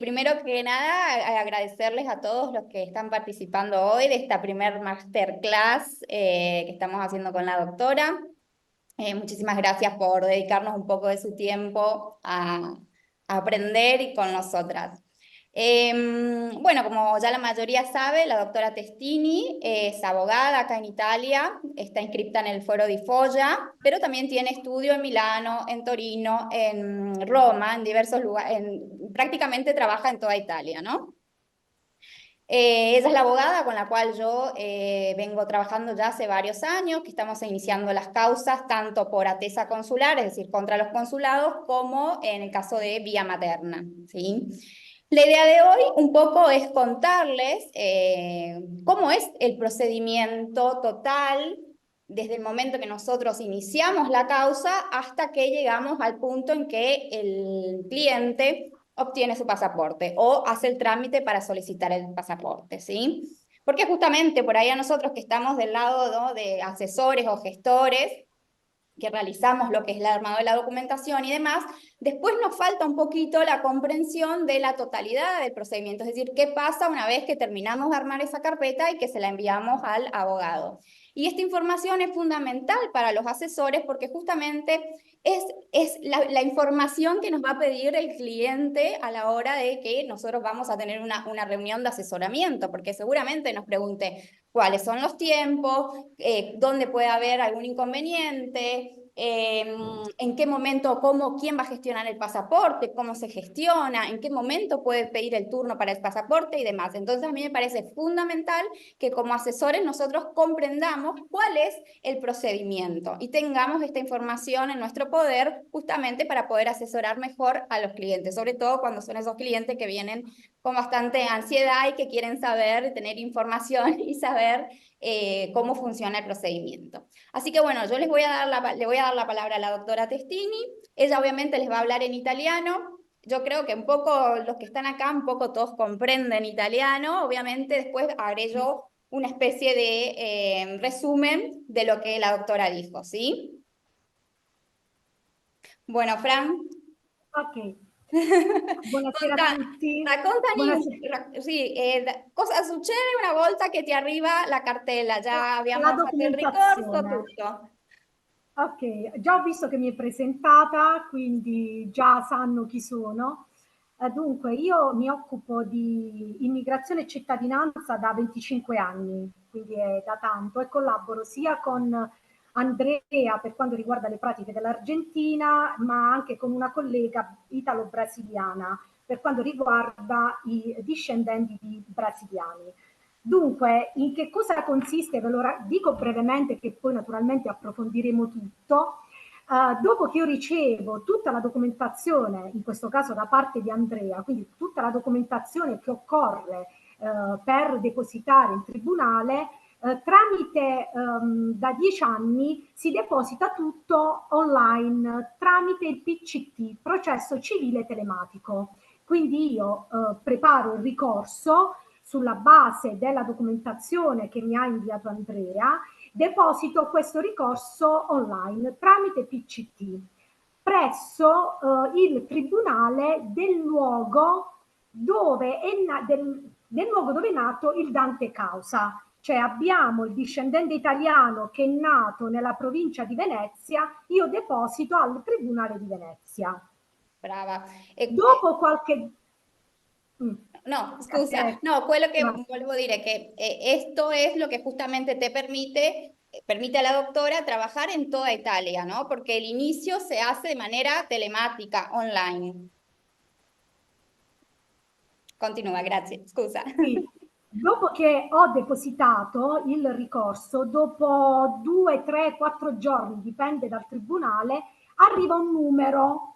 Primero que nada, agradecerles a todos los que están participando hoy de esta primer masterclass que estamos haciendo con la doctora. Muchísimas gracias por dedicarnos un poco de su tiempo a aprender y con nosotras. Bueno, como ya la mayoría sabe, la doctora Testini es abogada acá en Italia, está inscripta en el Foro di Foggia, pero también tiene estudio en Milano, en Torino, en Roma, en diversos lugares, prácticamente trabaja en toda Italia, ¿no? Ella es la abogada con la cual yo vengo trabajando ya hace varios años, que estamos iniciando las causas tanto por atesa consular, es decir, contra los consulados, como en el caso de vía materna, ¿sí? La idea de hoy un poco es contarles cómo es el procedimiento total desde el momento que nosotros iniciamos la causa hasta que llegamos al punto en que el cliente obtiene su pasaporte o hace el trámite para solicitar el pasaporte, ¿sí? Porque justamente por ahí a nosotros que estamos del lado, ¿no?, de asesores o gestores, que realizamos lo que es el armado de la documentación y demás, después nos falta un poquito la comprensión de la totalidad del procedimiento, es decir, qué pasa una vez que terminamos de armar esa carpeta y que se la enviamos al abogado. Y esta información es fundamental para los asesores porque justamente es la información que nos va a pedir el cliente a la hora de que nosotros vamos a tener una reunión de asesoramiento, porque seguramente nos pregunte cuáles son los tiempos, dónde puede haber algún inconveniente, en qué momento, quién va a gestionar el pasaporte, cómo se gestiona, en qué momento puede pedir el turno para el pasaporte y demás. Entonces a mí me parece fundamental que como asesores nosotros comprendamos cuál es el procedimiento y tengamos esta información en nuestro poder justamente para poder asesorar mejor a los clientes, sobre todo cuando son esos clientes que vienen con bastante ansiedad y que quieren saber, tener información y saber cómo funciona el procedimiento. Así que bueno, yo le voy a dar la palabra a la doctora Testini. Ella obviamente les va a hablar en italiano. Yo creo que un poco los que están acá, un poco todos comprenden italiano. Obviamente después haré yo una especie de resumen de lo que la doctora dijo, ¿sí? Bueno, Fran. Ok, buonasera a tutti. Sì, cosa succede una volta che ti arriva la cartella? Già La abbiamo fatto il ricorso, documentazione. tutto. Ok, già ho visto che mi è presentata, quindi già sanno chi sono. Dunque, io mi occupo di immigrazione e cittadinanza da 25 anni, quindi è da tanto, e collaboro sia con Andrea per quanto riguarda le pratiche dell'Argentina, ma anche con una collega italo-brasiliana per quanto riguarda i discendenti di brasiliani. Dunque, in che cosa consiste? Ve lo dico brevemente, che poi naturalmente approfondiremo tutto. Dopo che io ricevo tutta la documentazione, in questo caso da parte di Andrea, quindi tutta la documentazione che occorre per depositare in tribunale, tramite da 10 anni si deposita tutto online tramite il PCT, processo civile telematico. Quindi io preparo il ricorso sulla base della documentazione che mi ha inviato Andrea, deposito questo ricorso online tramite PCT presso il tribunale del luogo dove è nato il Dante Causa. Cioè abbiamo il discendente italiano che è nato nella provincia di Venezia, io deposito al Tribunale di Venezia. Brava. Dopo qualche... No, scusa, no, quello che volevo dire è che esto es lo que justamente te permite a la doctora trabajar en toda Italia, ¿no? Porque el inicio se hace de manera telemática, online. Continúa, grazie, scusa. Sì. Dopo che ho depositato il ricorso, dopo 2, 3, 4 giorni, dipende dal tribunale, arriva un numero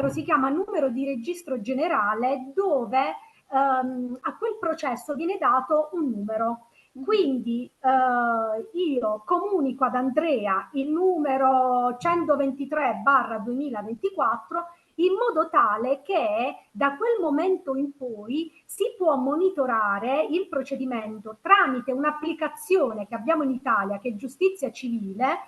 si chiama numero di registro generale, dove a quel processo viene dato un numero. Quindi io comunico ad Andrea il numero 123/2024 in modo tale che da quel momento in poi si può monitorare il procedimento tramite un'applicazione che abbiamo in Italia, che è Giustizia Civile.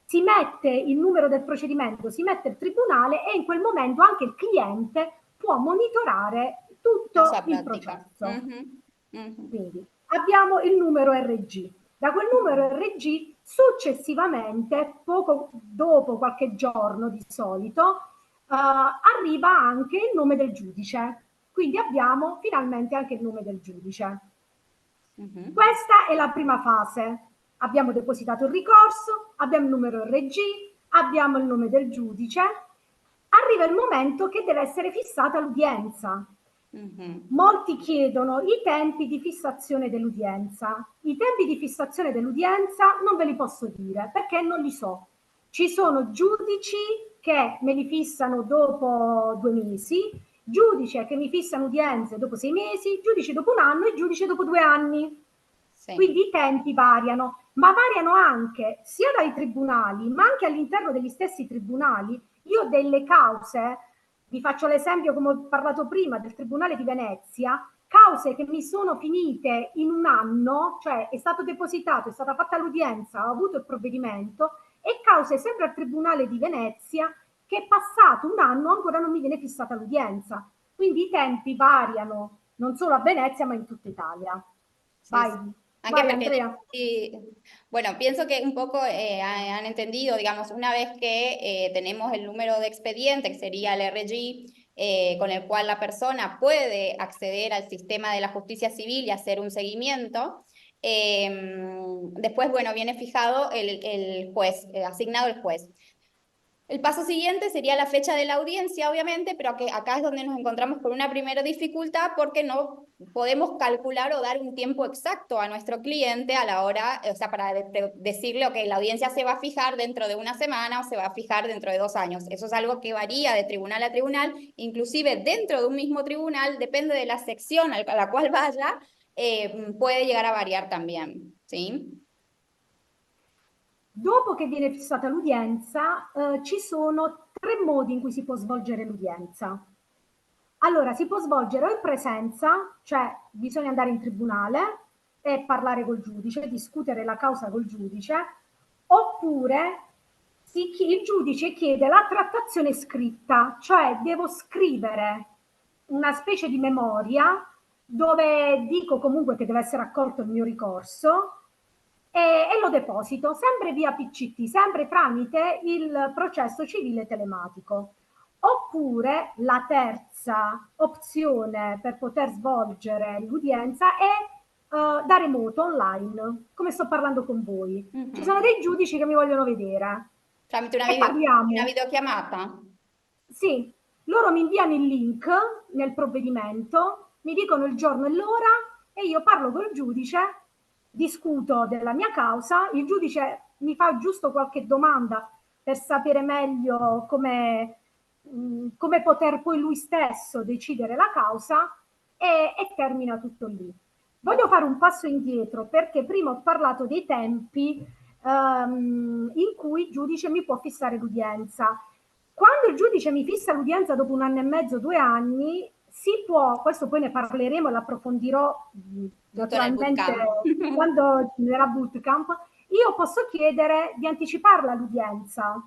Si mette il numero del procedimento, si mette il tribunale e in quel momento anche il cliente può monitorare tutto la sua il pratica. processo. Mhm. Quindi abbiamo il numero RG. Da quel numero RG successivamente, poco dopo qualche giorno di solito, arriva anche il nome del giudice. Quindi abbiamo finalmente anche il nome del giudice. Mhm. Questa è la prima fase. Abbiamo depositato il ricorso, abbiamo il numero RG, abbiamo il nome del giudice. Arriva il momento che deve essere fissata l'udienza. Mhm. Molti chiedono i tempi di fissazione dell'udienza. I tempi di fissazione dell'udienza non ve li posso dire perché non li so. Ci sono giudici che me li fissano dopo 2 mesi, giudice che mi fissano udienze dopo 6 mesi, giudice dopo un anno e giudice dopo 2 anni. Sì. Quindi i tempi variano, ma variano anche sia dai tribunali, ma anche all'interno degli stessi tribunali. Io ho delle cause, vi faccio l'esempio come ho parlato prima del Tribunale di Venezia, cause che mi sono finite in un anno, cioè è stato depositato, è stata fatta l'udienza, ho avuto il provvedimento, e cause sempre al Tribunale di Venezia che è passato un anno ancora non mi viene fissata l'udienza. Quindi i tempi variano non solo a Venezia ma in tutta Italia. Sí, Vai, sí. Anche vai perché, Andrea. sí, bueno, pienso que un poco han entendido, digamos, una vez que tenemos el número de expediente, que sería el RG, con el cual la persona puede acceder al sistema de la justicia civil y hacer un seguimiento. Después, bueno, viene fijado el juez, asignado el juez. El paso siguiente sería la fecha de la audiencia, obviamente, pero que acá es donde nos encontramos con una primera dificultad porque no podemos calcular o dar un tiempo exacto a nuestro cliente a la hora, o sea, para decirle, ok, la audiencia se va a fijar dentro de una semana o se va a fijar dentro de 2 años. Eso es algo que varía de tribunal a tribunal, inclusive dentro de un mismo tribunal, depende de la sección a la cual vaya, puede llegar a variar también, ¿sí? Dopo che viene fissata l'udienza, ci sono 3 modi in cui si può svolgere l'udienza. Allora, si può svolgere o in presenza, cioè bisogna andare in tribunale e parlare col giudice, discutere la causa col giudice, oppure il giudice chiede la trattazione scritta, cioè devo scrivere una specie di memoria dove dico comunque che deve essere accolto il mio ricorso e lo deposito sempre via PCT, sempre tramite il processo civile telematico. Oppure la terza opzione per poter svolgere l'udienza è da remoto, online, come sto parlando con voi. Ci sono Ujú. dei giudici che mi vogliono vedere Tramite e una parliamo. videochiamata. Sì, loro mi inviano il link nel provvedimento, mi dicono il giorno e l'ora e io parlo col giudice, discuto della mia causa, il giudice mi fa giusto qualche domanda per sapere meglio come poter poi lui stesso decidere la causa e termina tutto lì. Voglio Ok. fare un passo indietro perché prima ho parlato dei tempi in cui il giudice mi può fissare l'udienza. Quando il giudice mi fissa l'udienza dopo 1 anno e mezzo, 2 anni, si può, questo poi ne parleremo e l'approfondirò Tutto nel naturalmente bootcamp. quando nella bootcamp, io posso chiedere di anticiparla l'udienza,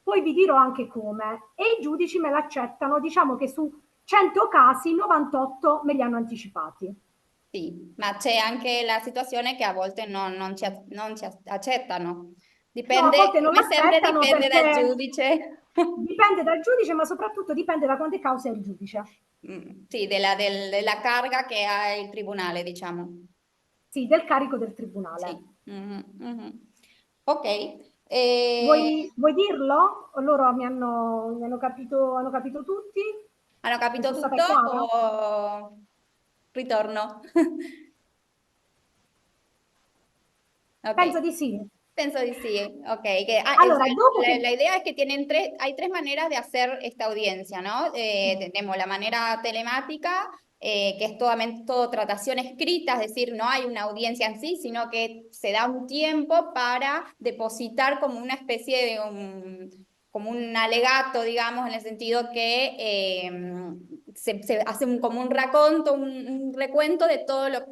poi vi dirò anche come, e i giudici me l'accettano, diciamo che su 100 casi 98 me li hanno anticipati. Sì, ma c'è anche la situazione che a volte non ci accettano. No, a Dipende, volte non come sempre l'accettano dipende dal perché giudice. dipende dal giudice, ma soprattutto dipende da quante cause è il giudice. Sì, della carga che ha il tribunale, diciamo. Sì, del carico del tribunale. Sì. Mhm, mhm. Ok. Vuoi dirlo? Loro hanno capito tutti? Hanno E capito sono stata tutto chiara? o ritorno? Ok. Penso di sì. Pienso que sí, ok. Que, Allora, dopo la che... idea es que hay tres maneras de hacer esta audiencia, ¿no? Tenemos la manera telemática, que es todo tratación escrita, es decir, no hay una audiencia en sí, sino que se da un tiempo para depositar como una especie de como un alegato, digamos, en el sentido que se hace como un raconto, un recuento de todo lo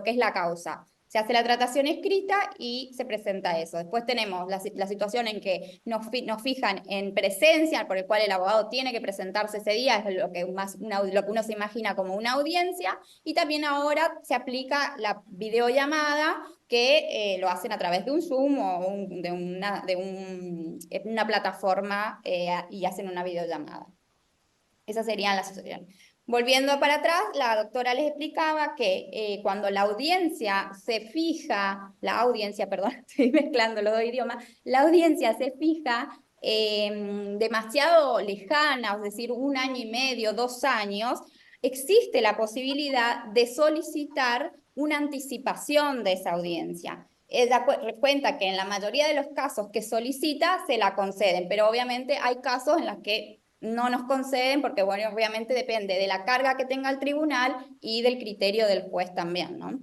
que es la causa. Se hace la tratación escrita y se presenta eso. Después tenemos la situación en que nos fijan en presencia, por el cual el abogado tiene que presentarse ese día, es lo que, lo que uno se imagina como una audiencia, y también ahora se aplica la videollamada, que lo hacen a través de un Zoom o una plataforma y hacen una videollamada. Esas serían las asociaciones. Volviendo para atrás, la doctora les explicaba que cuando la audiencia se fija, perdón, estoy mezclando los dos idiomas, la audiencia se fija demasiado lejana, es decir, 1 año y medio, 2 años, existe la posibilidad de solicitar una anticipación de esa audiencia. Ella cuenta que en la mayoría de los casos que solicita se la conceden, pero obviamente hay casos en los que no nos conceden porque, bueno, obviamente depende de la carga que tenga el tribunal y del criterio del juez también, ¿no?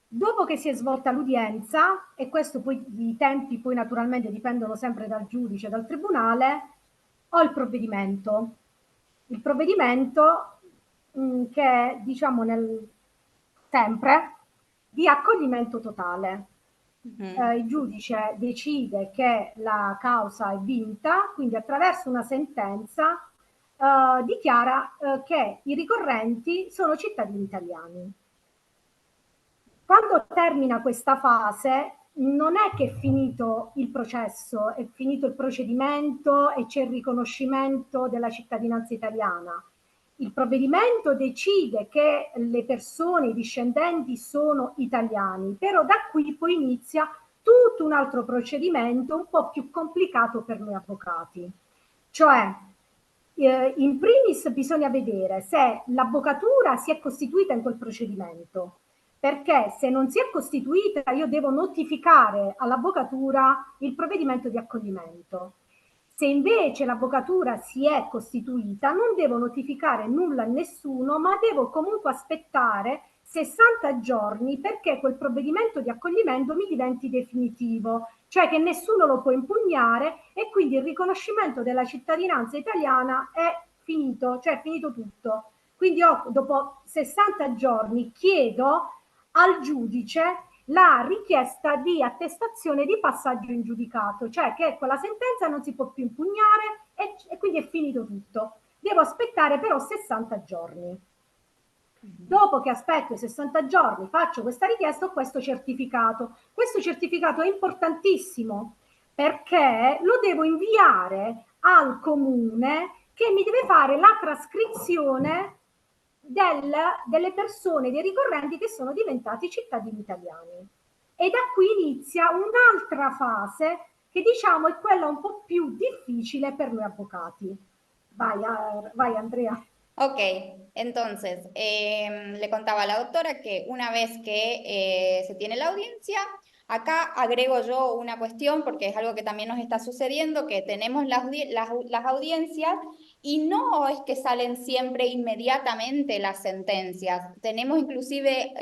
Dopo che si è svolta l'udienza, e questo poi i tempi poi naturalmente dipendono sempre dal giudice, dal tribunale, ho il provvedimento. Il provvedimento che è, diciamo, sempre di accoglimento totale. Il giudice decide che la causa è vinta, quindi attraverso una sentenza dichiara che i ricorrenti sono cittadini italiani. Quando termina questa fase non è che è finito il processo, è finito il procedimento e c'è il riconoscimento della cittadinanza italiana. Il provvedimento decide che le persone, i discendenti sono italiani, però da qui poi inizia tutto un altro procedimento un po' più complicato per noi avvocati. Cioè, in primis bisogna vedere se l'avvocatura si è costituita in quel procedimento, perché se non si è costituita io devo notificare all'avvocatura il provvedimento di accoglimento. Se invece l'avvocatura si è costituita non devo notificare nulla a nessuno, ma devo comunque aspettare 60 giorni perché quel provvedimento di accoglimento mi diventi definitivo, cioè che nessuno lo può impugnare e quindi il riconoscimento della cittadinanza italiana è finito, cioè è finito tutto. Quindi dopo 60 giorni chiedo al giudice la richiesta di attestazione di passaggio in giudicato, cioè che quella sentenza non si può più impugnare e quindi è finito tutto. Devo aspettare però 60 giorni. Dopo che aspetto i 60 giorni, faccio questa richiesta, ho questo certificato. Questo certificato è importantissimo perché lo devo inviare al comune che mi deve fare la trascrizione delle persone, dei ricorrenti che sono diventati cittadini italiani. E da qui inizia un'altra fase che diciamo è quella un po' più difficile per noi avvocati. Vai Andrea. Ok, entonces le contaba a la doctora que una vez que se tiene la audiencia, acá agrego yo una cuestión porque es algo que también nos está sucediendo, que tenemos las audiencias y no es que salen siempre inmediatamente las sentencias. Tenemos inclusive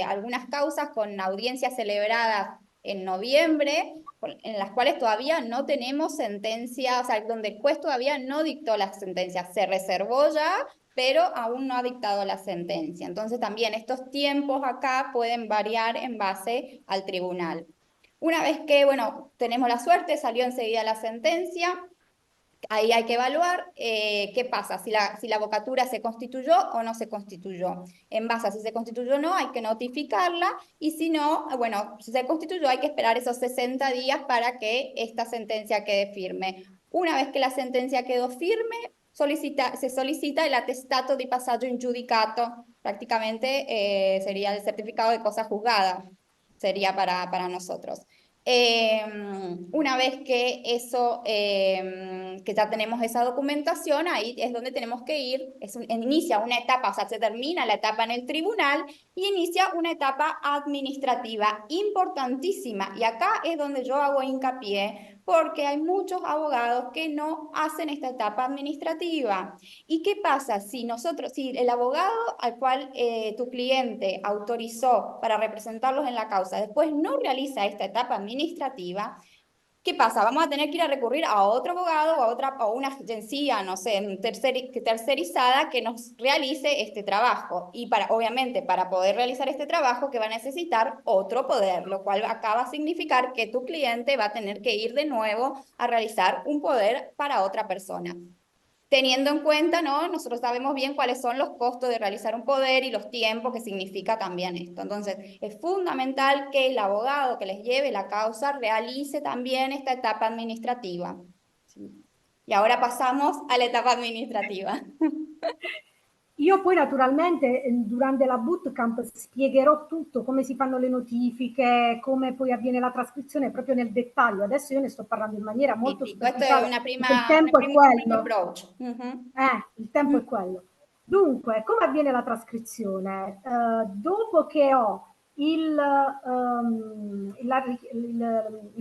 algunas causas con audiencias celebradas en noviembre, en las cuales todavía no tenemos sentencia, o sea, donde el juez todavía no dictó la sentencia, se reservó ya, pero aún no ha dictado la sentencia. Entonces también estos tiempos acá pueden variar en base al tribunal. Una vez que, bueno, tenemos la suerte, salió enseguida la sentencia, ahí hay que evaluar qué pasa, si la vocatura se constituyó o no se constituyó. En base a si se constituyó o no, hay que notificarla, y si no, bueno, si se constituyó hay que esperar esos 60 días para que esta sentencia quede firme. Una vez que la sentencia quedó firme, se solicita el attestato di passaggio in giudicato, prácticamente sería el certificado de cosa juzgada, sería para nosotros. Una vez que eso, que ya tenemos esa documentación, ahí es donde tenemos que ir, inicia una etapa, o sea, se termina la etapa en el tribunal y inicia una etapa administrativa importantísima. Y acá es donde yo hago hincapié, porque hay muchos abogados que no hacen esta etapa administrativa. ¿Y qué pasa si el abogado al cual tu cliente autorizó para representarlos en la causa después no realiza esta etapa administrativa? ¿Qué pasa? Vamos a tener que ir a recurrir a otro abogado o a una agencia, no sé, tercerizada que nos realice este trabajo. Y obviamente, para poder realizar este trabajo, que va a necesitar otro poder, lo cual acá va a significar que tu cliente va a tener que ir de nuevo a realizar un poder para otra persona. Teniendo en cuenta, ¿no? Nosotros sabemos bien cuáles son los costos de realizar un poder y los tiempos que significa también esto. Entonces, es fundamental que el abogado que les lleve la causa realice también esta etapa administrativa. ¿Sí? Y ahora pasamos a la etapa administrativa. Io poi naturalmente durante la bootcamp spiegherò tutto, come si fanno le notifiche, come poi avviene la trascrizione proprio nel dettaglio. Adesso io ne sto parlando in maniera Sí, molto sí, questo è superficiale, una perché il una tempo è un primo quello. approach. Mhm. Il tempo è quello. Dunque, come avviene la trascrizione? Dopo che ho il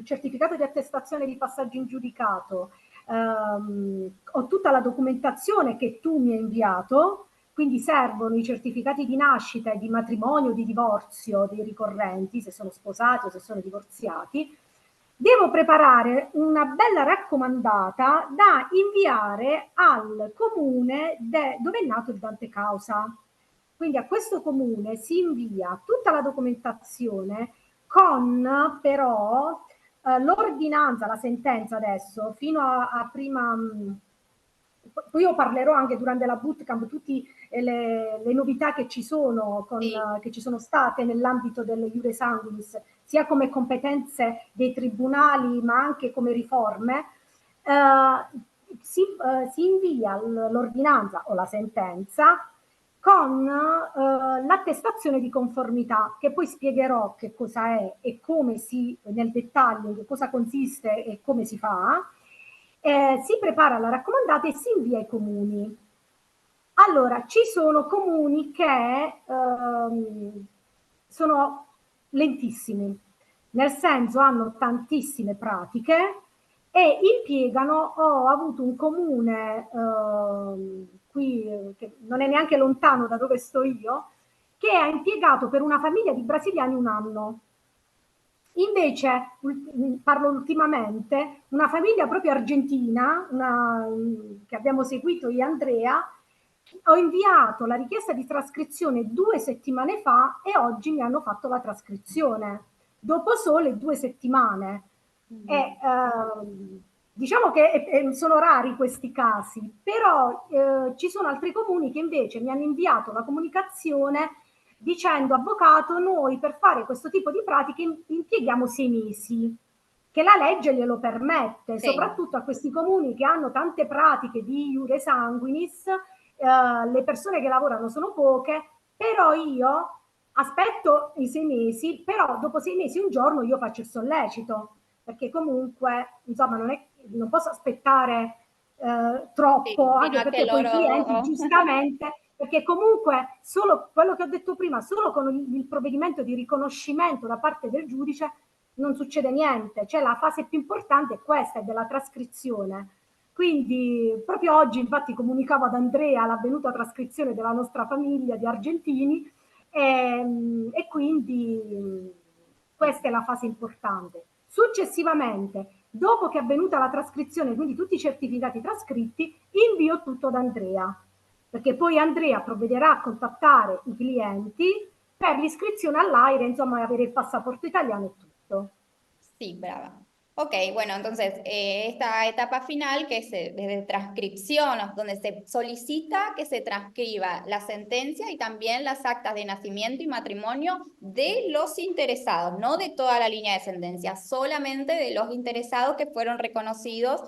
certificato di attestazione di passaggio in giudicato, ho tutta la documentazione che tu mi hai inviato, quindi servono i certificati di nascita e di matrimonio, di divorzio dei ricorrenti, se sono sposati o se sono divorziati. Devo preparare una bella raccomandata da inviare al comune dove è nato il Dante Causa. Quindi a questo comune si invia tutta la documentazione con però l'ordinanza, la sentenza adesso, fino a prima. Poi io parlerò anche durante la bootcamp tutte le novità che ci sono, Sí, che ci sono state nell'ambito del Iure Sanguinis, sia come competenze dei tribunali ma anche come riforme. Si invia l'ordinanza o la sentenza con l'attestazione di conformità, che poi spiegherò che cosa è e come nel dettaglio, che cosa consiste e come si fa. Si prepara la raccomandata e si invia ai comuni. Allora, ci sono comuni che sono lentissimi, nel senso hanno tantissime pratiche e impiegano, ho avuto un comune qui, che non è neanche lontano da dove sto io, che ha impiegato per una famiglia di brasiliani un anno. Invece, parlo ultimamente, una famiglia proprio argentina, che abbiamo seguito io e Andrea, ho inviato la richiesta di trascrizione 2 settimane fa e oggi mi hanno fatto la trascrizione, dopo sole 2 settimane. E, diciamo che sono rari questi casi, però ci sono altri comuni che invece mi hanno inviato la comunicazione dicendo avvocato, noi per fare questo tipo di pratiche impieghiamo 6 mesi, che la legge glielo permette, sí. soprattutto a questi comuni che hanno tante pratiche di iure sanguinis, le persone che lavorano sono poche, però io aspetto i 6 mesi, però dopo 6 mesi un giorno io faccio il sollecito, perché comunque insomma non posso aspettare troppo, Sí, sino anche a que perché poi i clienti loro... giustamente, perché comunque solo quello che ho detto prima, solo con il provvedimento di riconoscimento da parte del giudice non succede niente, cioè la fase più importante è questa, è della trascrizione. Quindi proprio oggi infatti comunicavo ad Andrea l'avvenuta trascrizione della nostra famiglia di argentini e quindi questa è la fase importante. Successivamente, dopo che è avvenuta la trascrizione, quindi tutti i certificati trascritti, invio tutto ad Andrea, perché poi Andrea provvederà a contattare i clienti per l'iscrizione all'AIRE, insomma, avere il passaporto italiano e tutto. Sí, brava. Ok, bueno, entonces esta etapa final que es de transcripción, donde se solicita que se transcriba la sentencia y también las actas de nacimiento y matrimonio de los interesados, no de toda la línea de sentencia, solamente de los interesados que fueron reconocidos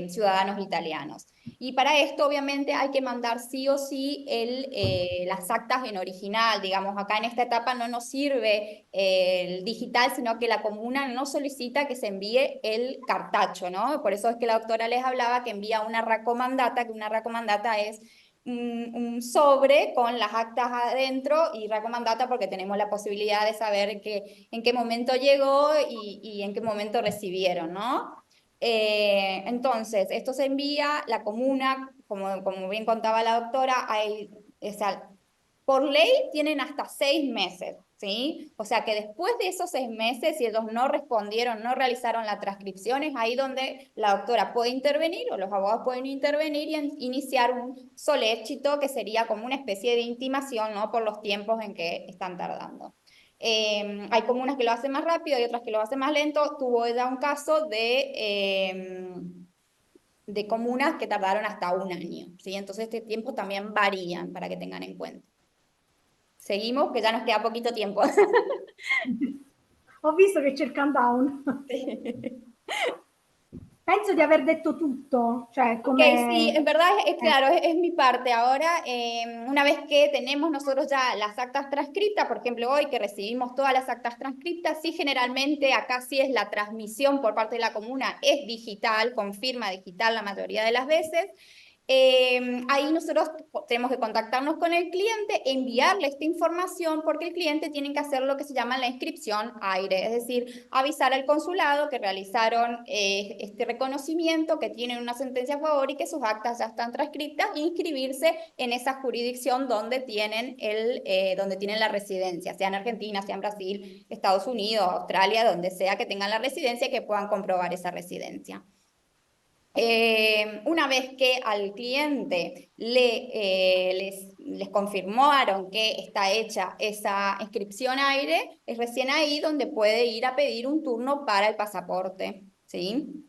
ciudadanos italianos. Y para esto, obviamente, hay que mandar sí o sí las actas en original. Digamos, acá en esta etapa no nos sirve el digital, sino que la comuna no solicita que se envíe el cartacho, ¿no? Por eso es que la doctora les hablaba que envía una racomandata, que una racomandata es un sobre con las actas adentro y racomandata porque tenemos la posibilidad de saber en qué momento llegó y en qué momento recibieron, ¿no? Entonces, esto se envía, la comuna, como bien contaba la doctora, hay, o sea, por ley tienen hasta 6 meses. ¿sí? O sea que después de esos 6 meses, si ellos no respondieron, no realizaron la transcripción, es ahí donde la doctora puede intervenir o los abogados pueden intervenir y iniciar un solécito, que sería como una especie de intimación, ¿no? Por los tiempos en que están tardando. Hay comunas que lo hacen más rápido y otras que lo hacen más lento. Tuvo ella un caso de comunas que tardaron hasta un año, ¿sí? Entonces este tiempo también varían para que tengan en cuenta. Seguimos, que ya nos queda poquito tiempo. Ho visto che c'è il countdown. Penso di aver detto tutto, cioè Ok, sí, come... en verdad es claro, es mi parte. Ahora, una vez que tenemos nosotros ya las actas transcritas, por ejemplo, hoy que recibimos todas las actas transcritas, sí, generalmente acá sí es la transmisión por parte de la comuna, es digital, con firma digital la mayoría de las veces. Ahí nosotros tenemos que contactarnos con el cliente, enviarle esta información, porque el cliente tiene que hacer lo que se llama la inscripción aire, es decir, avisar al consulado que realizaron este reconocimiento, que tienen una sentencia a favor y que sus actas ya están transcritas, e inscribirse en esa jurisdicción donde tienen la residencia, sea en Argentina, sea en Brasil, Estados Unidos, Australia, donde sea que tengan la residencia y que puedan comprobar esa residencia. Una vez que al cliente les confirmaron que está hecha esa inscripción aire, es recién ahí donde puede ir a pedir un turno para el pasaporte, ¿sí?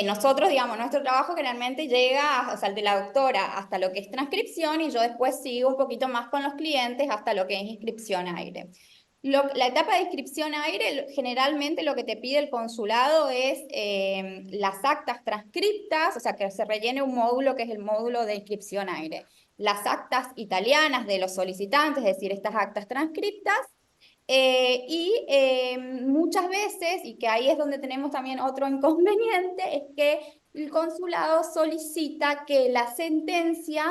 Nosotros, digamos, nuestro trabajo generalmente llega, o sea, el de la doctora hasta lo que es transcripción y yo después sigo un poquito más con los clientes hasta lo que es inscripción aire. La etapa de inscripción aire, generalmente lo que te pide el consulado es las actas transcriptas, o sea, que se rellene un módulo que es el módulo de inscripción aire. Las actas italianas de los solicitantes, es decir, estas actas transcriptas, muchas veces, y que ahí es donde tenemos también otro inconveniente, es que el consulado solicita que la sentencia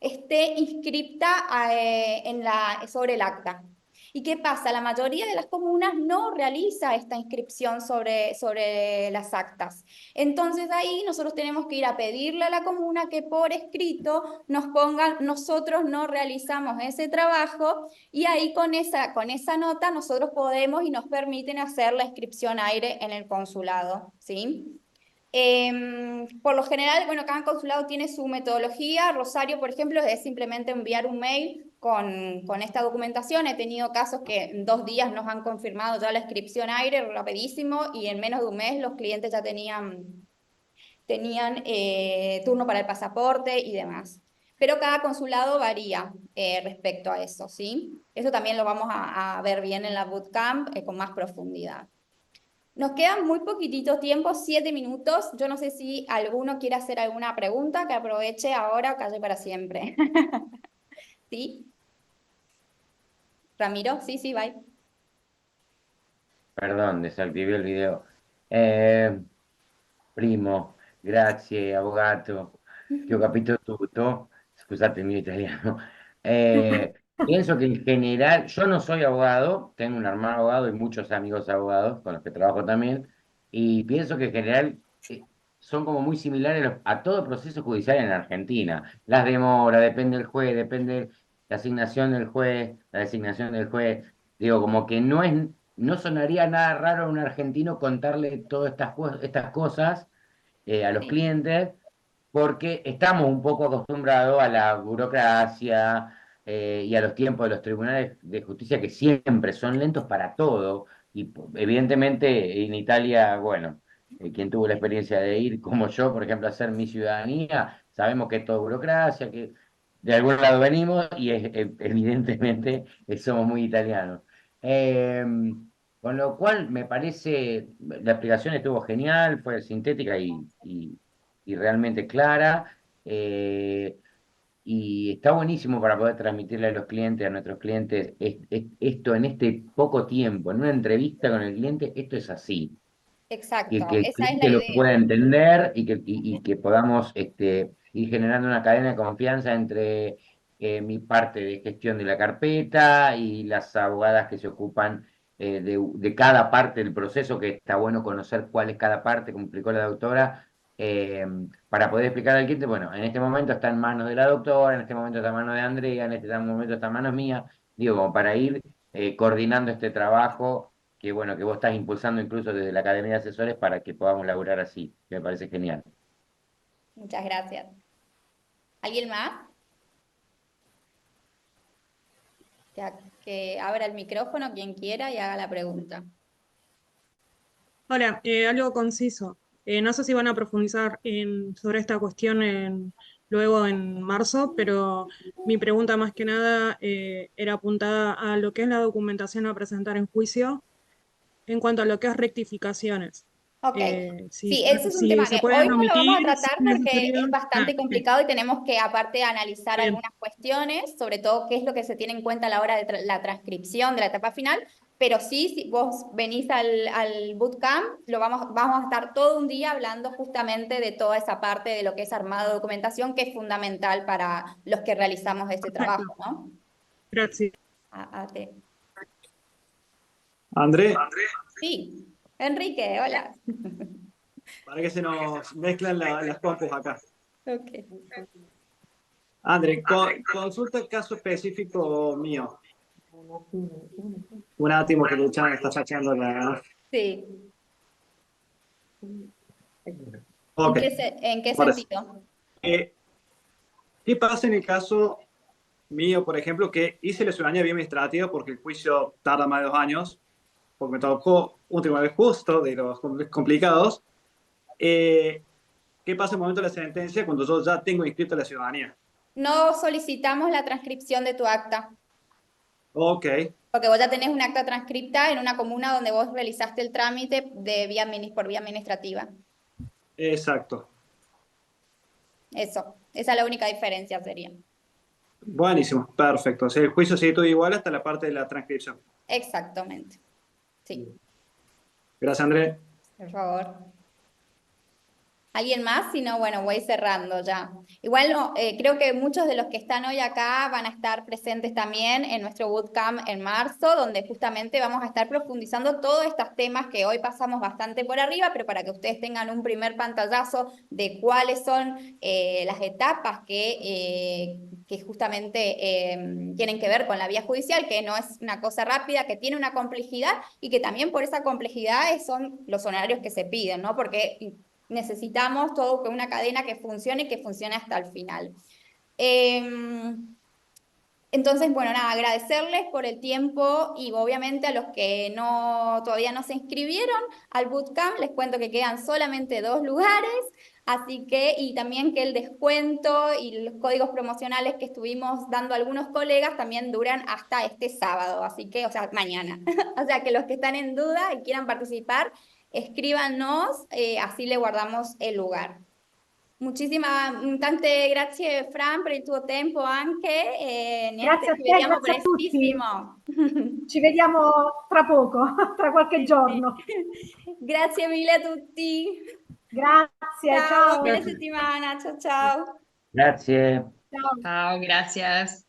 esté inscripta sobre el acta. ¿Y qué pasa? La mayoría de las comunas no realiza esta inscripción sobre las actas. Entonces ahí nosotros tenemos que ir a pedirle a la comuna que por escrito nos pongan, nosotros no realizamos ese trabajo y ahí con esa nota nosotros podemos y nos permiten hacer la inscripción aire en el consulado, ¿sí? Por lo general, bueno, cada consulado tiene su metodología. Rosario, por ejemplo, es simplemente enviar un mail con esta documentación. He tenido casos que en 2 días nos han confirmado ya la inscripción aire, rapidísimo, y en menos de un mes los clientes ya tenían turno para el pasaporte y demás. Pero cada consulado varía respecto a eso, ¿sí? Eso también lo vamos a ver bien en la bootcamp con más profundidad. Nos quedan muy poquitito tiempo, 7 minutos. Yo no sé si alguno quiere hacer alguna pregunta, que aproveche ahora o calle para siempre. ¿Sí? Ramiro, sí, sí, bye. Perdón, desattivé il video. Eh, Primo, grazie, avvocato, che ho capito tutto. Scusate il mio italiano. Pienso que en general, yo no soy abogado, tengo un hermano abogado y muchos amigos abogados con los que trabajo también, y pienso que en general son como muy similares a todo proceso judicial en Argentina. Las demoras, depende del juez, depende la asignación del juez, la designación del juez. Digo, como que no sonaría nada raro a un argentino contarle todas estas cosas a los Sí, clientes, porque estamos un poco acostumbrados a la burocracia y a los tiempos de los tribunales de justicia que siempre son lentos para todo. Y evidentemente en Italia, bueno, quien tuvo la experiencia de ir, como yo, por ejemplo, a hacer mi ciudadanía, sabemos que es todo burocracia, que de algún lado venimos y evidentemente somos muy italianos. Con lo cual me parece, la explicación estuvo genial, fue sintética y realmente clara. eh, y está buenísimo para poder transmitirle a los clientes, a nuestros clientes, esto en este poco tiempo, en una entrevista con el cliente, esto es así. Que exacto, el esa es la cliente lo idea. pueda entender y que podamos ir generando una cadena de confianza entre mi parte de gestión de la carpeta y las abogadas que se ocupan de cada parte del proceso, que está bueno conocer cuál es cada parte, como explicó la doctora, eh, para poder explicar al cliente, bueno, en este momento está en manos de la doctora, en este momento está en manos de Andrea, en este momento está en manos mías, digo, como para ir coordinando este trabajo que, bueno, que vos estás impulsando incluso desde la Academia de Asesores para que podamos laburar así, que me parece genial. Muchas gracias. ¿Alguien más? Que abra el micrófono quien quiera y haga la pregunta. Hola, algo conciso. No sé si van a profundizar sobre esta cuestión luego en marzo, pero mi pregunta más que nada era apuntada a lo que es la documentación a presentar en juicio en cuanto a lo que es rectificaciones. Ok, Si, sí, ese es un si tema se que hoy pueden no lo vamos omitir, a si tratar es porque necesario. es bastante Sí, complicado y tenemos que aparte analizar está bien. algunas cuestiones, sobre todo qué es lo que se tiene en cuenta a la hora de la transcripción de la etapa final, pero sí, si vos venís al bootcamp, vamos a estar todo un día hablando justamente de toda esa parte de lo que es armado de documentación, que es fundamental para los que realizamos este Perfecto. trabajo, ¿no? Gracias. André, Sí, Enrique, hola. para que se nos mezclan las compus acá. Ok. André, consulta el caso específico mío. Un attimo che Luciano sta facendo la... Sí. Ok, ¿En qué ahora sí. sentido? ¿Qué pasa en el caso mío, por ejemplo, que hice la ciudadanía vía administrativa porque el juicio tarda más de 2 años, porque me tocó un tribunal justo, de los complicados? ¿Qué pasa en el momento de la sentencia cuando yo ya tengo inscrito la ciudadanía? No solicitamos la transcripción de tu acta, Ok, porque vos ya tenés un acta transcripta en una comuna donde vos realizaste el trámite por vía administrativa. exacto. Eso, esa es la única diferencia sería. Buenísimo, perfecto. O sea, el juicio sigue todo igual hasta la parte de la transcripción. Exactamente. Sí, Gracias, André. por favor. ¿Alguien más? Si no, bueno, voy cerrando ya. Igual no, creo que muchos de los que están hoy acá van a estar presentes también en nuestro bootcamp en marzo, donde justamente vamos a estar profundizando todos estos temas que hoy pasamos bastante por arriba, pero para que ustedes tengan un primer pantallazo de cuáles son las etapas que justamente tienen que ver con la vía judicial, que no es una cosa rápida, que tiene una complejidad y que también por esa complejidad son los honorarios que se piden, ¿no? Porque necesitamos todo una cadena que funcione hasta el final. Entonces, bueno, nada, agradecerles por el tiempo y obviamente a los que todavía no se inscribieron al bootcamp, les cuento que quedan solamente 2 lugares, así que, y también que el descuento y los códigos promocionales que estuvimos dando a algunos colegas también duran hasta este sábado, así que, o sea, mañana. O sea, que los que están en duda y quieran participar, escríbanos, así le guardamos el lugar. Tante grazie Fran per il tuo tempo anche e niente, Grazie a ci te, vediamo grazie a tutti. prestissimo. Ci vediamo tra poco, tra qualche giorno. Grazie mille a tutti. Grazie, Ciao, ciao. buona settimana. Ciao ciao. Grazie. Ciao. Chao, gracias.